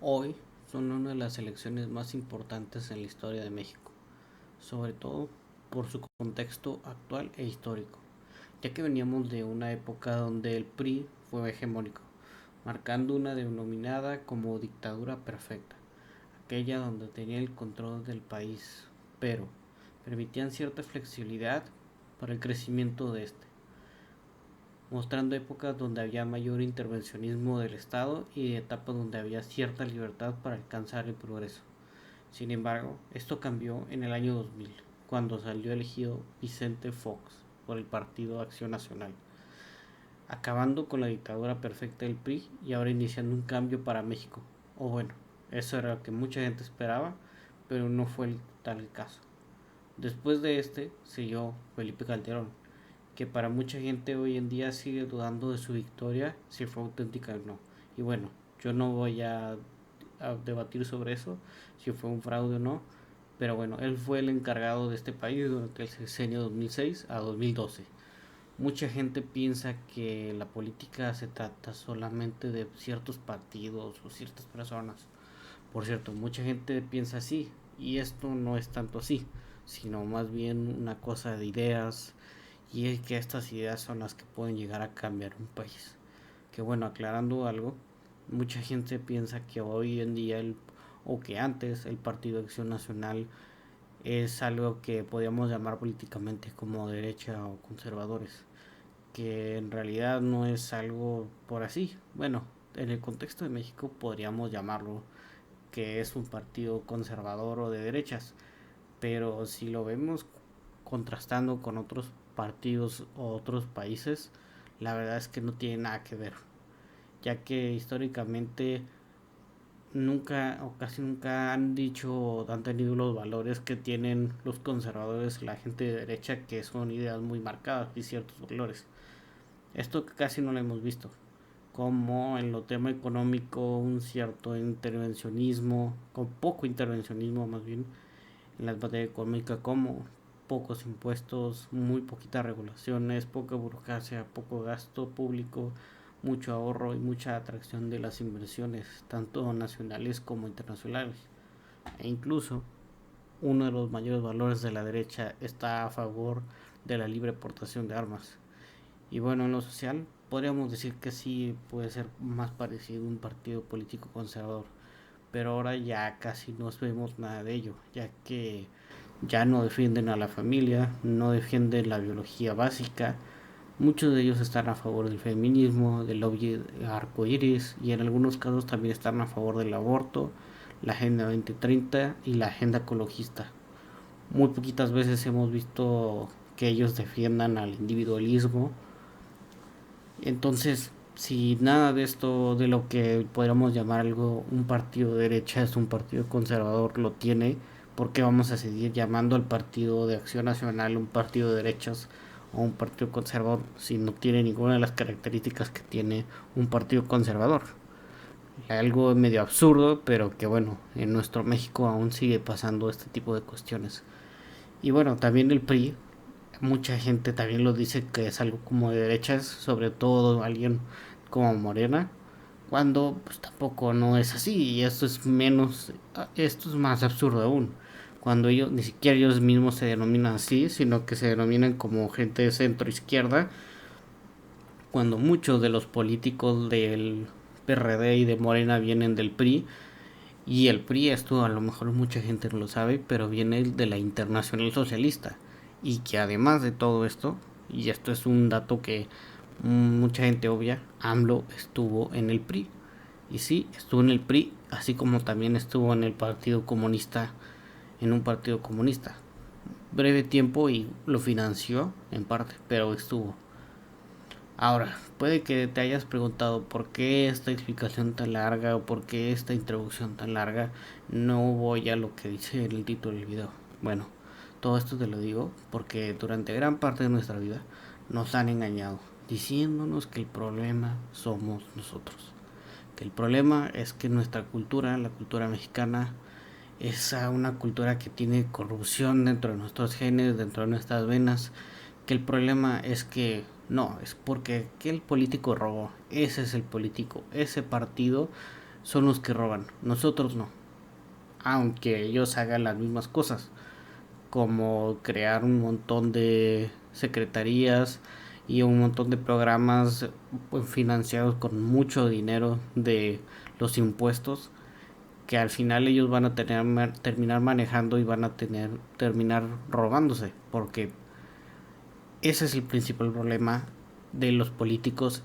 Hoy son una de las elecciones más importantes en la historia de México, sobre todo por su contexto actual e histórico, ya que veníamos de una época donde el PRI fue hegemónico, marcando una denominada como dictadura perfecta, aquella donde tenía el control del país, pero permitían cierta flexibilidad para el crecimiento de este, mostrando épocas donde había mayor intervencionismo del Estado y etapas donde había cierta libertad para alcanzar el progreso. Sin embargo, esto cambió en el año 2000, cuando salió elegido Vicente Fox por el Partido Acción Nacional, acabando con la dictadura perfecta del PRI y ahora iniciando un cambio para México. O bueno, eso era lo que mucha gente esperaba, pero no fue tal el caso. Después de este siguió Felipe Calderón, que para mucha gente hoy en día sigue dudando de su victoria, si fue auténtica o no. Y bueno, yo no voy a debatir sobre eso, si fue un fraude o no, pero bueno, él fue el encargado de este país durante el sexenio 2006 a 2012. Mucha gente piensa que la política se trata solamente de ciertos partidos o ciertas personas. Por cierto, mucha gente piensa así y esto no es tanto así, sino más bien una cosa de ideas, y es que estas ideas son las que pueden llegar a cambiar un país. Que bueno, aclarando algo, mucha gente piensa que hoy en día o que antes el Partido de Acción Nacional es algo que podríamos llamar políticamente como derecha o conservadores, que en realidad no es algo por así. Bueno, en el contexto de México podríamos llamarlo que es un partido conservador o de derechas, pero si lo vemos contrastando con otros partidos o otros países, la verdad es que no tiene nada que ver, ya que históricamente nunca o casi nunca han dicho o han tenido los valores que tienen los conservadores, la gente de derecha, que son ideas muy marcadas y ciertos valores. Esto casi no lo hemos visto, como en lo tema económico un cierto intervencionismo, con poco intervencionismo más bien, en la materia económica, como pocos impuestos, muy poquitas regulaciones, poca burocracia, poco gasto público, mucho ahorro y mucha atracción de las inversiones, tanto nacionales como internacionales. E incluso uno de los mayores valores de la derecha está a favor de la libre portación de armas. Y bueno, en lo social podríamos decir que sí puede ser más parecido a un partido político conservador, pero ahora ya casi no vemos nada de ello, ya que ya no defienden a la familia, no defienden la biología básica. Muchos de ellos están a favor del feminismo, del lobby arcoíris y en algunos casos también están a favor del aborto, la Agenda 2030 y la Agenda ecologista. Muy poquitas veces hemos visto que ellos defiendan al individualismo. Entonces, si nada de esto, de lo que podríamos llamar algo un partido de derecha, es un partido conservador, lo tiene, ¿por qué vamos a seguir llamando al Partido de Acción Nacional un partido de derechas o un partido conservador si no tiene ninguna de las características que tiene un partido conservador? Algo medio absurdo, pero que bueno, en nuestro México aún sigue pasando este tipo de cuestiones. Y bueno, también el PRI, mucha gente también lo dice que es algo como de derechas, sobre todo alguien como Morena, cuando pues tampoco no es así, y esto es menos, esto es más absurdo aún, cuando ellos ni siquiera ellos mismos se denominan así, sino que se denominan como gente de centro izquierda, cuando muchos de los políticos del PRD y de Morena vienen del PRI, y el PRI, esto a lo mejor mucha gente no lo sabe, pero viene de la Internacional Socialista. Y que además de todo esto, y esto es un dato que mucha gente obvia, AMLO estuvo en el PRI. Y sí, estuvo en el PRI, así como también estuvo en el Partido Comunista, en un partido comunista. Breve tiempo y lo financió en parte, pero estuvo. Ahora, puede que te hayas preguntado por qué esta explicación tan larga o por qué esta introducción tan larga. No voy a lo que dice el título del video. Bueno, todo esto te lo digo porque durante gran parte de nuestra vida nos han engañado, diciéndonos que el problema somos nosotros. Que el problema es que nuestra cultura, la cultura mexicana, es una cultura que tiene corrupción dentro de nuestros genes, dentro de nuestras venas, que el problema es que no, es porque que el político robó, ese es el político, ese partido son los que roban, nosotros no, aunque ellos hagan las mismas cosas, como crear un montón de secretarías y un montón de programas pues, financiados con mucho dinero de los impuestos, que al final ellos van a terminar manejando y van a terminar robándose, porque ese es el principal problema de los políticos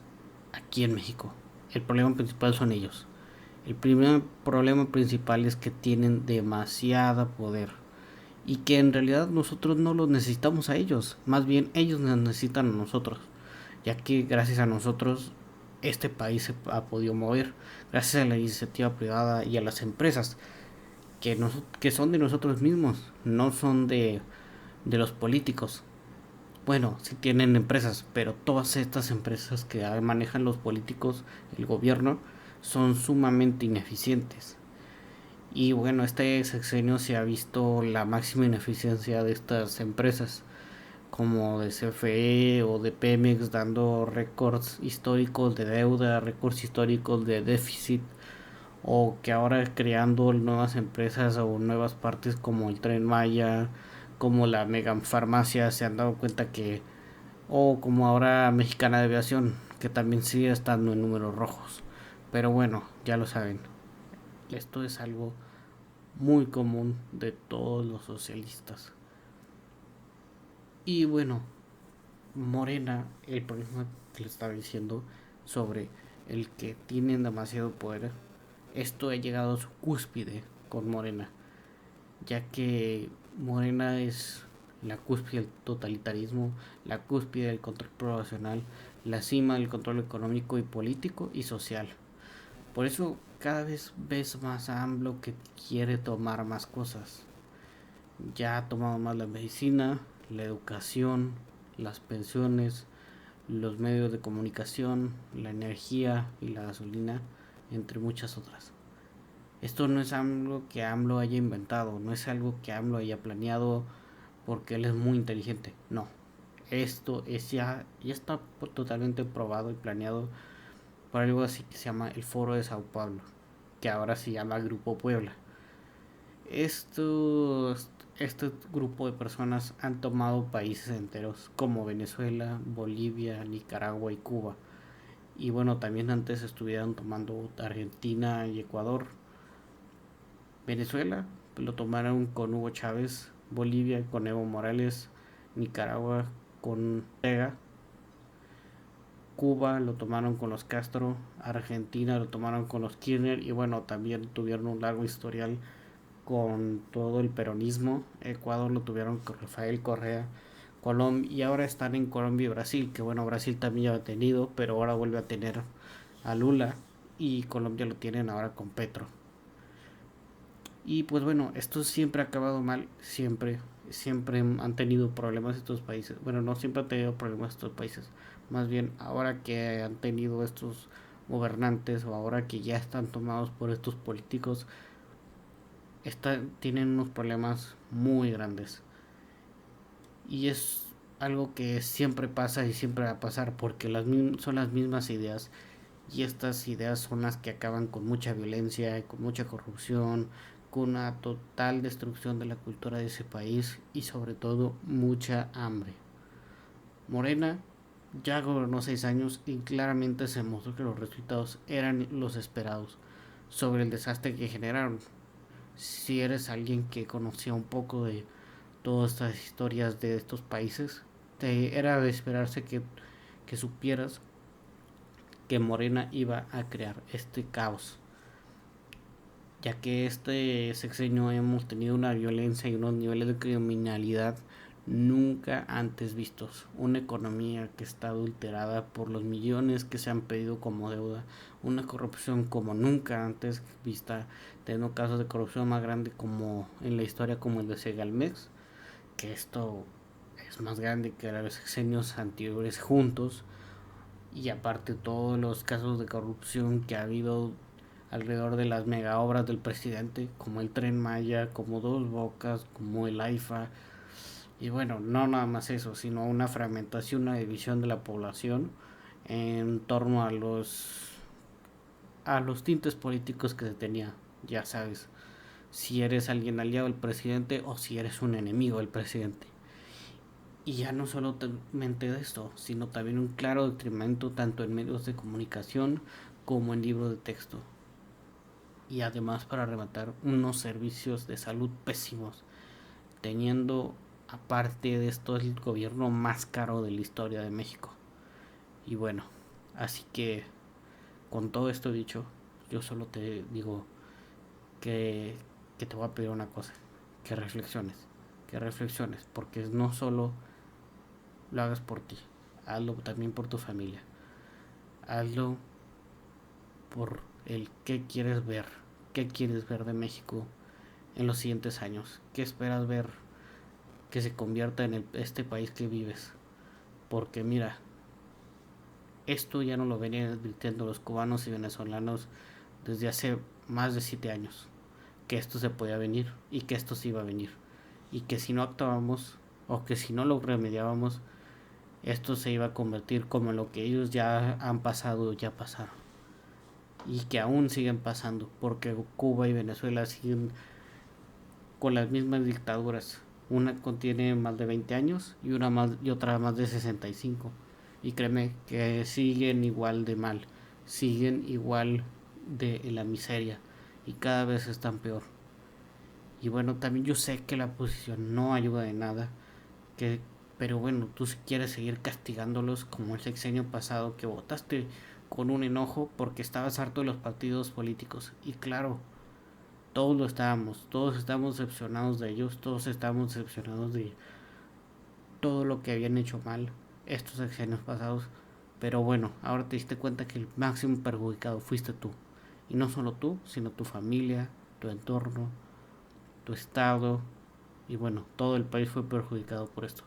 aquí en México. El problema principal son ellos. El primer problema principal es que tienen demasiado poder y que en realidad nosotros no los necesitamos a ellos, más bien ellos nos necesitan a nosotros, ya que gracias a nosotros este país se ha podido mover, gracias a la iniciativa privada y a las empresas que son de nosotros mismos, no son de los políticos. Bueno, sí tienen empresas, pero todas estas empresas que manejan los políticos, el gobierno, son sumamente ineficientes. Y bueno, este sexenio se ha visto la máxima ineficiencia de estas empresas, como de CFE o de Pemex, dando récords históricos de deuda, récords históricos de déficit, o que ahora creando nuevas empresas o nuevas partes como el Tren Maya, como la Mega Farmacia, se han dado cuenta que, o como ahora Mexicana de Aviación, que también sigue estando en números rojos. Pero bueno, ya lo saben, esto es algo muy común de todos los socialistas. Y bueno, Morena, el problema que le estaba diciendo sobre el que tienen demasiado poder, esto ha llegado a su cúspide con Morena, ya que Morena es la cúspide del totalitarismo, la cúspide del control poblacional, la cima del control económico y político y social. Por eso cada vez ves más a AMLO que quiere tomar más cosas. Ya ha tomado más la medicina, la educación, las pensiones, los medios de comunicación, la energía y la gasolina, entre muchas otras. Esto no es algo que AMLO haya inventado, no es algo que AMLO haya planeado porque él es muy inteligente, no. Esto ya está totalmente probado y planeado por algo así que se llama el Foro de Sao Paulo, que ahora se llama Grupo Puebla. Este grupo de personas han tomado países enteros como Venezuela, Bolivia, Nicaragua y Cuba. Y bueno, también antes estuvieron tomando Argentina y Ecuador. Venezuela lo tomaron con Hugo Chávez, Bolivia con Evo Morales, Nicaragua con Ortega, Cuba lo tomaron con los Castro, Argentina lo tomaron con los Kirchner y bueno, también tuvieron un largo historial con todo el peronismo. Ecuador lo tuvieron con Rafael Correa, Colombia y ahora están en Colombia y Brasil, que bueno, Brasil también ya ha tenido, pero ahora vuelve a tener a Lula y Colombia lo tienen ahora con Petro. Y pues bueno, esto siempre ha acabado mal, siempre han tenido problemas estos países. Bueno, no siempre han tenido problemas estos países, más bien ahora que han tenido estos gobernantes o ahora que ya están tomados por estos políticos, tienen unos problemas muy grandes. Y es algo que siempre pasa y siempre va a pasar porque son las mismas ideas y estas ideas son las que acaban con mucha violencia, con mucha corrupción, con una total destrucción de la cultura de ese país y sobre todo mucha hambre. Morena ya gobernó 6 años y claramente se mostró que los resultados eran los esperados sobre el desastre que generaron. Si eres alguien que conocía un poco de todas estas historias de estos países, era de esperarse que supieras que Morena iba a crear este caos, ya que este sexenio hemos tenido una violencia y unos niveles de criminalidad nunca antes vistos, una economía que está adulterada por los millones que se han pedido como deuda, una corrupción como nunca antes vista, teniendo casos de corrupción más grande como en la historia como el de Segalmex, que esto es más grande que los sexenios anteriores juntos, y aparte todos los casos de corrupción que ha habido alrededor de las mega obras del presidente, como el Tren Maya, como Dos Bocas, como el AIFA, y bueno, no nada más eso, sino una fragmentación, una división de la población en torno a los a los tintes políticos que se tenía, ya sabes, si eres alguien aliado del presidente o si eres un enemigo del presidente. Y ya no solamente de esto, sino también un claro detrimento tanto en medios de comunicación como en libros de texto. Y además, para rematar, unos servicios de salud pésimos, teniendo aparte de esto el gobierno más caro de la historia de México. Y bueno, así que con todo esto dicho, yo solo te digo que, que te voy a pedir una cosa, que reflexiones, porque no solo lo hagas por ti, hazlo también por tu familia, hazlo por el qué quieres ver de México en los siguientes años, qué esperas ver que se convierta en este país que vives, porque mira, esto ya no lo venían advirtiendo los cubanos y venezolanos desde hace más de 7 años, que esto se podía venir y que esto se iba a venir, y que si no actuábamos o que si no lo remediábamos, esto se iba a convertir como en lo que ellos ya han pasado, ya pasaron, y que aún siguen pasando, porque Cuba y Venezuela siguen con las mismas dictaduras. Una contiene más de 20 años y otra más de 65. Y créeme que siguen igual de mal, siguen igual de en la miseria y cada vez están peor. Y bueno, también yo sé que la oposición no ayuda de nada, que pero bueno, tú si quieres seguir castigándolos como el sexenio pasado que votaste con un enojo porque estabas harto de los partidos políticos. Y claro, todos estábamos decepcionados de ellos, todos estábamos decepcionados de todo lo que habían hecho mal estos sexenios pasados. Pero bueno, ahora te diste cuenta que el máximo perjudicado fuiste tú. Y no solo tú, sino tu familia, tu entorno, tu estado. Y bueno, todo el país fue perjudicado por esto.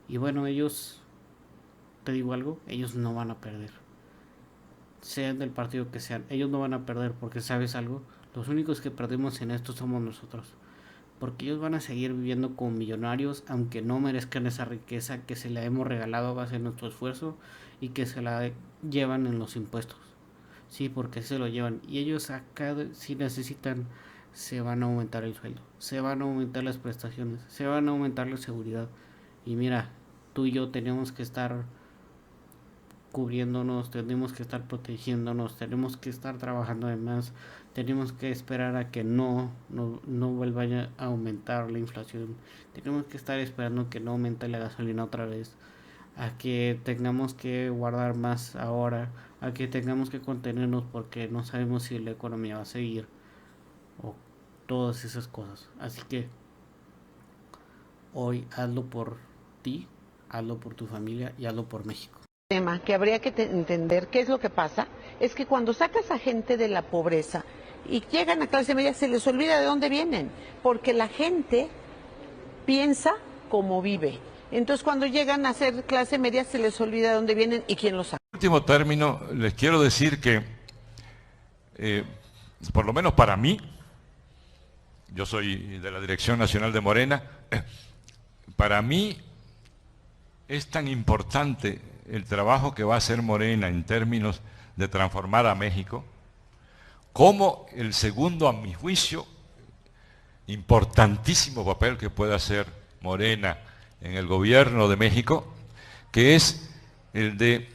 Y bueno, ellos, te digo algo, ellos no van a perder. Sean del partido que sean, ellos no van a perder porque sabes algo, los únicos que perdemos en esto somos nosotros. Porque ellos van a seguir viviendo como millonarios aunque no merezcan esa riqueza que se la hemos regalado a base de nuestro esfuerzo y que se la llevan en los impuestos. Sí, porque se lo llevan. Y ellos acá, si necesitan, se van a aumentar el sueldo, se van a aumentar las prestaciones, se van a aumentar la seguridad. Y mira, tú y yo tenemos que estar cubriéndonos, tenemos que estar protegiéndonos, tenemos que estar trabajando además, tenemos que esperar a que no vuelva a aumentar la inflación, tenemos que estar esperando que no aumente la gasolina otra vez, a que tengamos que guardar más ahora, a que tengamos que contenernos porque no sabemos si la economía va a seguir o todas esas cosas. Así que hoy hazlo por ti, hazlo por tu familia y hazlo por México. Tema que habría que entender qué es lo que pasa es que cuando sacas a gente de la pobreza y llegan a clase media se les olvida de dónde vienen, porque la gente piensa como vive. Entonces cuando llegan a ser clase media se les olvida de dónde vienen y quién los saca. En último término, les quiero decir que, por lo menos para mí, yo soy de la Dirección Nacional de Morena, para mí es tan importante el trabajo que va a hacer Morena en términos de transformar a México, como el segundo, a mi juicio, importantísimo papel que puede hacer Morena en el gobierno de México, que es el de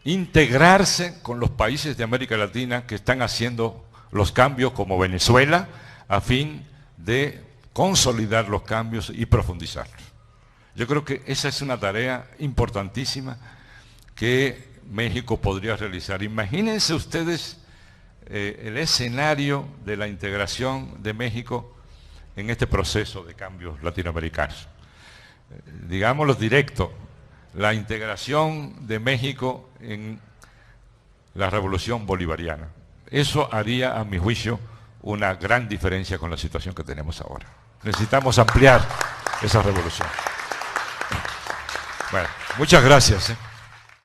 integrarse con los países de América Latina que están haciendo los cambios, como Venezuela, a fin de consolidar los cambios y profundizarlos. Yo creo que esa es una tarea importantísima que México podría realizar. Imagínense ustedes el escenario de la integración de México en este proceso de cambios latinoamericanos. Digámoslo directo, la integración de México en la revolución bolivariana. Eso haría, a mi juicio, una gran diferencia con la situación que tenemos ahora. Necesitamos ampliar esa revolución. Bueno, muchas gracias.